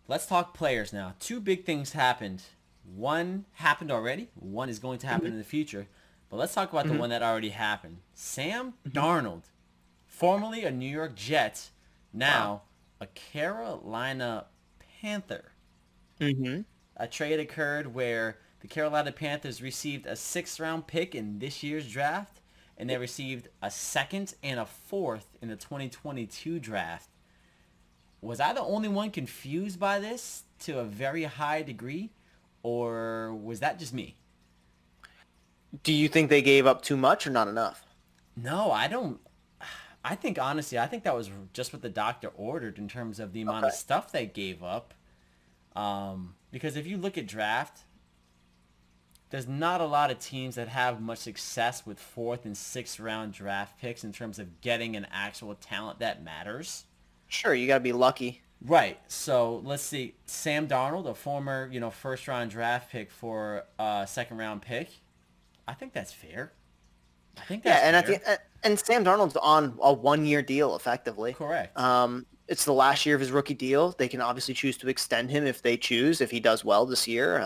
Let's talk players now. Two big things happened. One happened already. One is going to happen in the future. But let's talk about the Hmm. one that already happened. Sam Hmm. Darnold, formerly a New York Jet, Wow. now a Carolina Panther. Hmm. A trade occurred where the Carolina Panthers received a sixth-round pick in this year's draft, and they received a second and a fourth in the 2022 draft. Was I the only one confused by this to a very high degree, or was that just me? Do you think they gave up too much or not enough? No, I don't. I think honestly, I think that was just what the doctor ordered in terms of the amount of Okay. stuff they gave up. Because if you look at draft, there's not a lot of teams that have much success with fourth and sixth round draft picks in terms of getting an actual talent that matters. Sure, you got to be lucky. Right. So let's see. Sam Darnold, a former, first round draft pick for a second round pick. I think that's fair. I think Yeah, that's and fair. and Sam Darnold's on a 1 year deal effectively. Correct. It's the last year of his rookie deal. They can obviously choose to extend him if they choose, if he does well this year.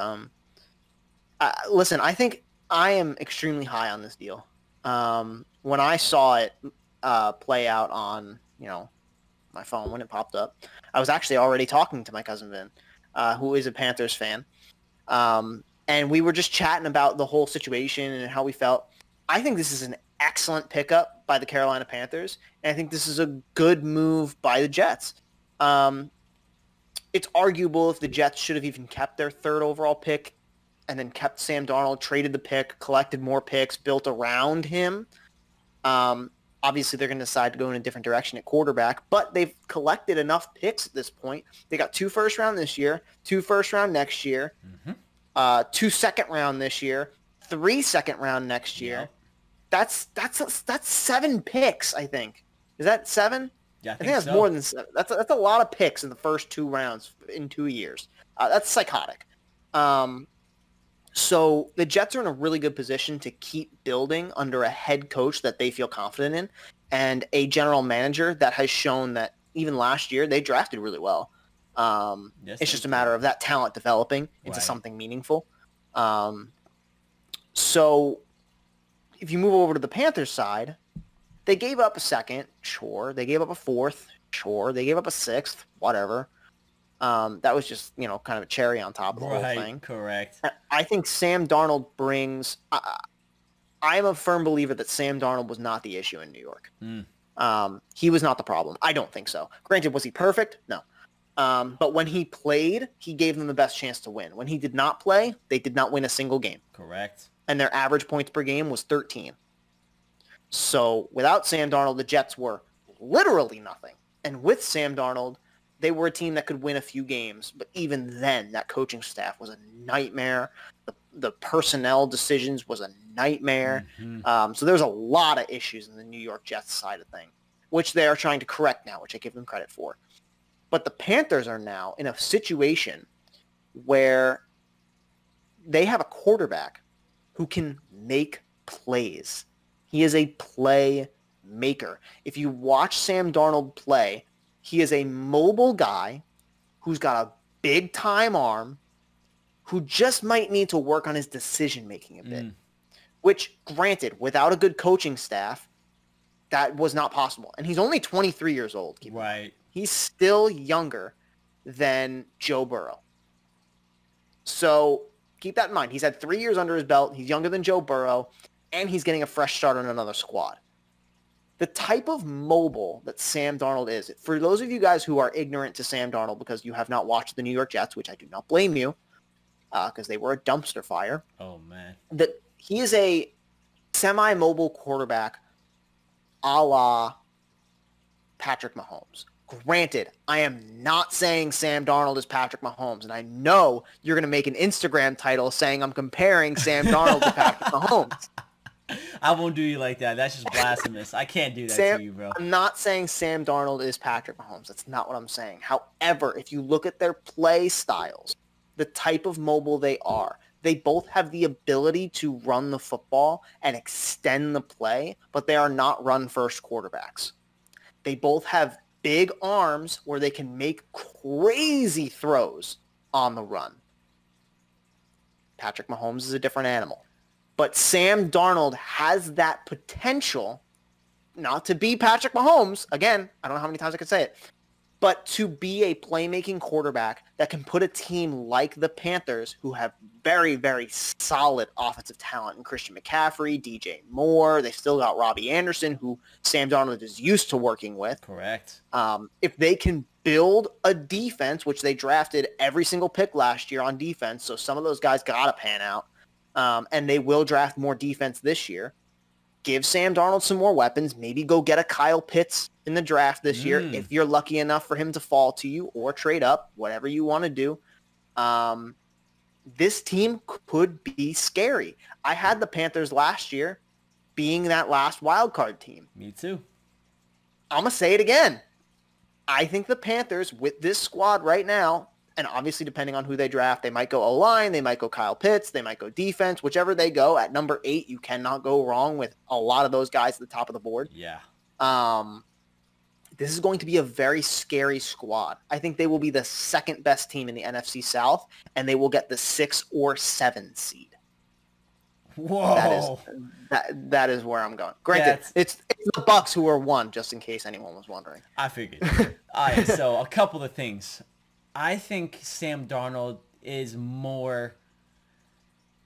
Listen, I think I am extremely high on this deal. When I saw it play out on, my phone when it popped up, I was actually already talking to my cousin Vin, who is a Panthers fan. And we were just chatting about the whole situation and how we felt. I think this is an excellent pickup by the Carolina Panthers, and I think this is a good move by the Jets. Um, it's arguable if the Jets should have even kept their third overall pick and then kept Sam Darnold, traded the pick, collected more picks, built around him. Um, Obviously, they're going to decide to go in a different direction at quarterback, but they've collected enough picks at this point. They got 2 first round this year, 2 first round next year, Mm-hmm. 2 second round this year, 3 second round next year. Yep. That's 7 picks, I think. Is that 7? Yeah, I I think think that's more so. than 7. That's a lot of picks in the first 2 rounds in 2 years. That's psychotic. Um, so the Jets are in a really good position to keep building under a head coach that they feel confident in and a general manager that has shown that even last year they drafted really well. Yes, It's they just a did. matter of that talent developing into Right. something meaningful. Um, so if you move over to the Panthers side, they gave up a second, sure. They gave up a fourth, sure. They gave up a sixth, whatever. That was just, kind of a cherry on top of the whole Right. thing. Correct. I think Sam Darnold brings. I am a firm believer that Sam Darnold was not the issue in New York. Mm. He was not the problem. I don't think so. Granted, was he perfect? No. But when he played, he gave them the best chance to win. When he did not play, they did not win a single game. Correct. And their average points per game was 13. So without Sam Darnold, the Jets were literally nothing. And with Sam Darnold, they were a team that could win a few games. But even then, that coaching staff was a nightmare. The personnel decisions was a nightmare. Mm-hmm. So there's a lot of issues in the New York Jets side of things, which they are trying to correct now, which I give them credit for. But the Panthers are now in a situation where they have a quarterback who can make plays. He is a play maker. If you watch Sam Darnold play, he is a mobile guy who's got a big time arm who just might need to work on his decision making a bit. Mm. Which, granted, without a good coaching staff, that was not possible. And he's only 23 years old. Keep in mind. Right. He's still younger than Joe Burrow. So keep that in mind. He's had 3 years under his belt. He's younger than Joe Burrow, and he's getting a fresh start on another squad. The type of mobile that Sam Darnold is, for those of you guys who are ignorant to Sam Darnold because you have not watched the New York Jets, which I do not blame you, because they were a dumpster fire, Oh man. that he is a semi-mobile quarterback a la Patrick Mahomes. Granted, I am not saying Sam Darnold is Patrick Mahomes, and I know you're going to make an Instagram title saying I'm comparing Sam Darnold to Patrick Mahomes. I won't do you like that. That's just blasphemous. I can't do that Sam, to you, bro. I'm not saying Sam Darnold is Patrick Mahomes. That's not what I'm saying. However, if you look at their play styles, the type of mobile they are, they both have the ability to run the football and extend the play, but they are not run-first quarterbacks. They both have big arms where they can make crazy throws on the run. Patrick Mahomes is a different animal. But Sam Darnold has that potential not to be Patrick Mahomes. Again, I don't know how many times I could say it. But to be a playmaking quarterback that can put a team like the Panthers, who have very, very solid offensive talent in Christian McCaffrey, DJ Moore. They still got Robbie Anderson, who Sam Darnold is used to working with. Correct. If they can build a defense, which they drafted every single pick last year on defense, so some of those guys got to pan out, and they will draft more defense this year. Give Sam Darnold some more weapons. Maybe go get a Kyle Pitts in the draft this year if you're lucky enough for him to fall to you, or trade up, whatever you want to do. This team could be scary. I had the Panthers last year being that last wild card team. Me too. I'm going to say it again. I think the Panthers, with this squad right now, and obviously depending on who they draft, they might go O-line, they might go Kyle Pitts, they might go defense, whichever they go. At number 8, you cannot go wrong with a lot of those guys at the top of the board. Yeah. This is going to be a very scary squad. I think they will be the second best team in the NFC South, and they will get the 6 or 7 seed. Whoa. That is where I'm going. Granted, it's the Bucks who are 1, just in case anyone was wondering. I figured. All right, so a couple of things. I think Sam Darnold is more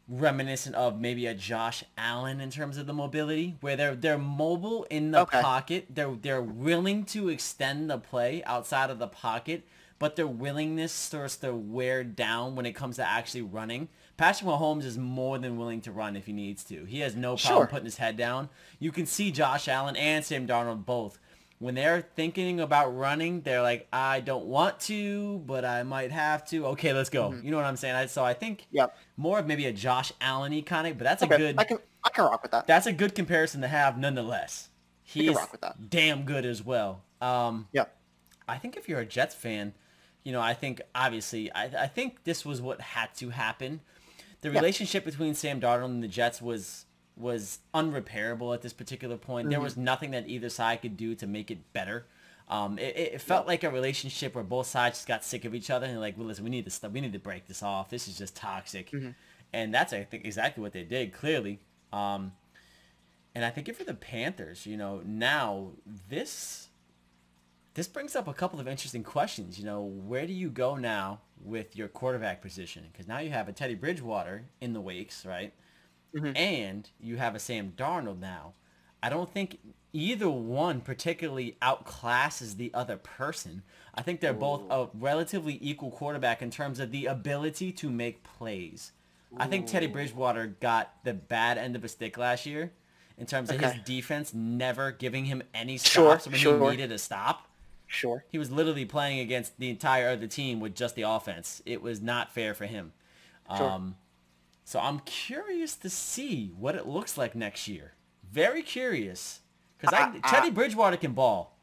reminiscent of maybe a Josh Allen in terms of the mobility, where they're mobile in the pocket. They're willing to extend the play outside of the pocket, but their willingness starts to wear down when it comes to actually running. Patrick Mahomes is more than willing to run if he needs to. He has no problem putting his head down. You can see Josh Allen and Sam Darnold both. When they're thinking about running, they're like, I don't want to, but I might have to. Okay, let's go. You know what I'm saying? So I think more of maybe a Josh Allen-y kind of, but that's a good... I can rock with that. That's a good comparison to have nonetheless. He's rock with that. Damn good as well. I think if you're a Jets fan, I think obviously, I think this was what had to happen. The relationship between Sam Darnold and the Jets was unrepairable at this particular point. There was nothing that either side could do to make it better. It felt like a relationship where both sides just got sick of each other and like, well, listen, we need to break this off. This is just toxic. And that's, I think, exactly what they did, clearly. And I think if for the Panthers, now this brings up a couple of interesting questions. Where do you go now with your quarterback position? Because now you have a Teddy Bridgewater in the wakes, right? And you have a Sam Darnold now. I don't think either one particularly outclasses the other person. I think they're both a relatively equal quarterback in terms of the ability to make plays. I think Teddy Bridgewater got the bad end of a stick last year in terms of his defense never giving him any stops when he needed a stop. He was literally playing against the entire other team with just the offense. It was not fair for him. So I'm curious to see what it looks like next year. Very curious. Because Teddy Bridgewater can ball.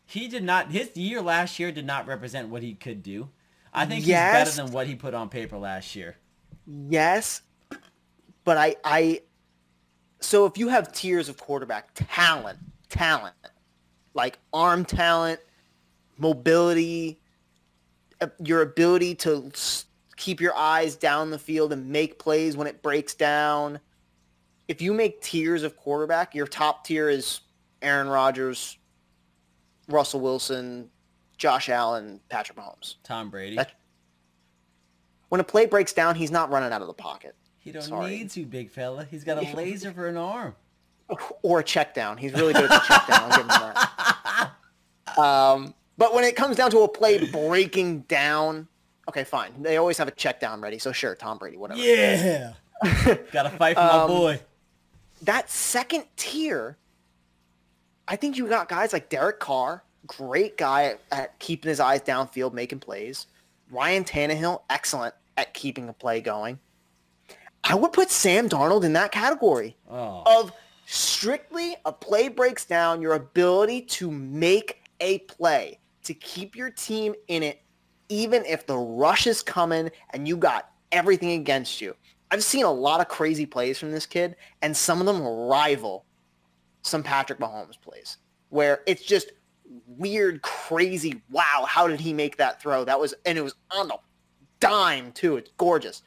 He did not. His year last year did not represent what he could do. I think he's better than what he put on paper last year. Yes. But so if you have tiers of quarterback talent, like arm talent, mobility, your ability to keep your eyes down the field and make plays when it breaks down. If you make tiers of quarterback, your top tier is Aaron Rodgers, Russell Wilson, Josh Allen, Patrick Mahomes. Tom Brady. When a play breaks down, he's not running out of the pocket. He don't need to, big fella. He's got a laser for an arm. Or a check down. He's really good at the check down. I'll give him that. But when it comes down to a play breaking down, okay, fine. They always have a check down ready. So sure, Tom Brady, whatever. Yeah. Got to fight for my boy. That second tier, I think you got guys like Derek Carr, great guy at keeping his eyes downfield, making plays. Ryan Tannehill, excellent at keeping a play going. I would put Sam Darnold in that category of strictly a play breaks down, your ability to make a play, to keep your team in it, even if the rush is coming and you got everything against you. I've seen a lot of crazy plays from this kid, and some of them rival some Patrick Mahomes plays, where it's just weird, crazy, wow, how did he make that throw? And it was on the dime too. It's gorgeous.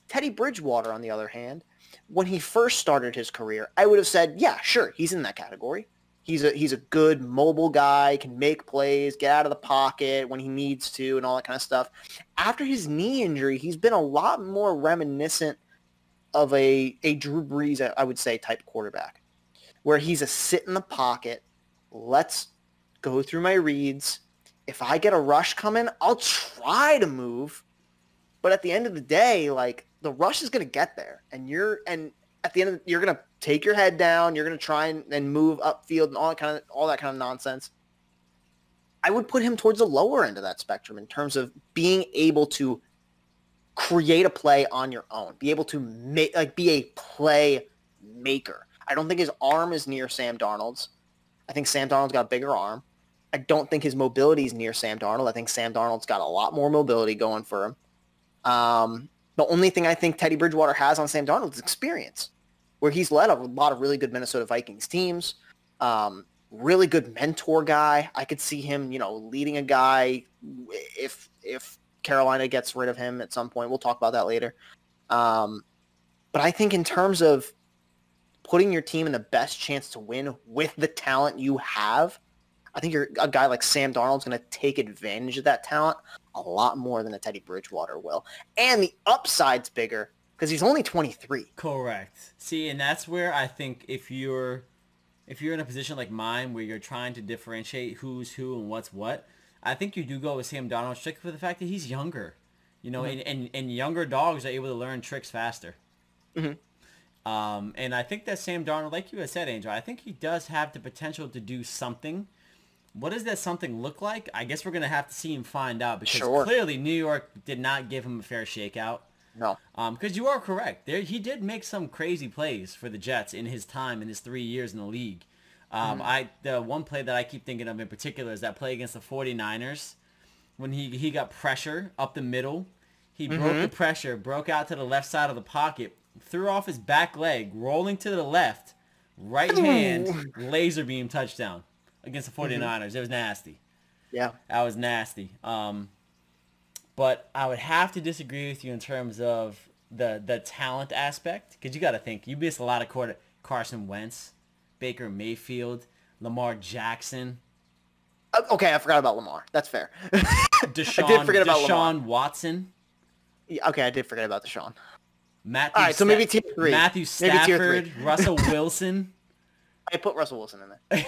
Teddy Bridgewater, on the other hand, when he first started his career, I would have said, yeah, sure, he's in that category. He's a good mobile guy, can make plays, get out of the pocket when he needs to, and all that kind of stuff. After his knee injury, he's been a lot more reminiscent of a Drew Brees, I would say, type quarterback, where he's a sit in the pocket, let's go through my reads. If I get a rush coming, I'll try to move. But at the end of the day, like, the rush is going to get there. And at the end, you're going to take your head down. You're going to try and move upfield and all that kind of nonsense. I would put him towards the lower end of that spectrum in terms of being able to create a play on your own, be able to be a play maker. I don't think his arm is near Sam Darnold's. I think Sam Darnold's got a bigger arm. I don't think his mobility is near Sam Darnold. I think Sam Darnold's got a lot more mobility going for him. The only thing I think Teddy Bridgewater has on Sam Darnold is experience, where he's led a lot of really good Minnesota Vikings teams. Really good mentor guy. I could see him, leading a guy if Carolina gets rid of him at some point. We'll talk about that later. But I think in terms of putting your team in the best chance to win with the talent you have, I think a guy like Sam Darnold's going to take advantage of that talent a lot more than a Teddy Bridgewater will. And the upside's bigger because he's only 23. Correct. See, and that's where I think if you're in a position like mine where you're trying to differentiate who's who and what's what, I think you do go with Sam Darnold strictly for the fact that he's younger. And younger dogs are able to learn tricks faster. Mm-hmm. And I think that Sam Darnold, like you had said, Angel, I think he does have the potential to do something. What does that something look like? I guess we're going to have to see him find out because clearly New York did not give him a fair shakeout. No. Because you are correct. He did make some crazy plays for the Jets in his time, in his 3 years in the league. The one play that I keep thinking of in particular is that play against the 49ers when he got pressure up the middle. He broke the pressure, broke out to the left side of the pocket, threw off his back leg, rolling to the left, right hand, laser beam touchdown against the 49ers. It was nasty. Yeah. That was nasty. But I would have to disagree with you in terms of the talent aspect because you got to think. You missed a lot of Carson Wentz, Baker Mayfield, Lamar Jackson. Okay, I forgot about Lamar. That's fair. I did forget about Deshaun Watson. Yeah, okay, I did forget about Deshaun. All right, so maybe tier 3. Matthew Stafford, Russell Wilson. I put Russell Wilson in there.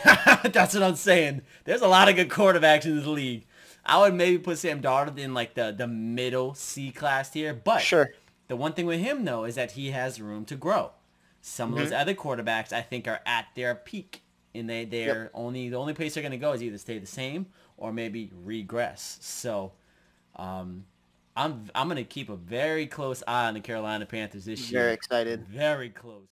That's what I'm saying. There's a lot of good quarterbacks in this league. I would maybe put Sam Darnold in like the middle C class tier. But sure. The one thing with him, though, is that he has room to grow. Some of those other quarterbacks, I think, are at their peak. And the only place they're going to go is either stay the same or maybe regress. So I'm going to keep a very close eye on the Carolina Panthers this year. Very excited. Very close.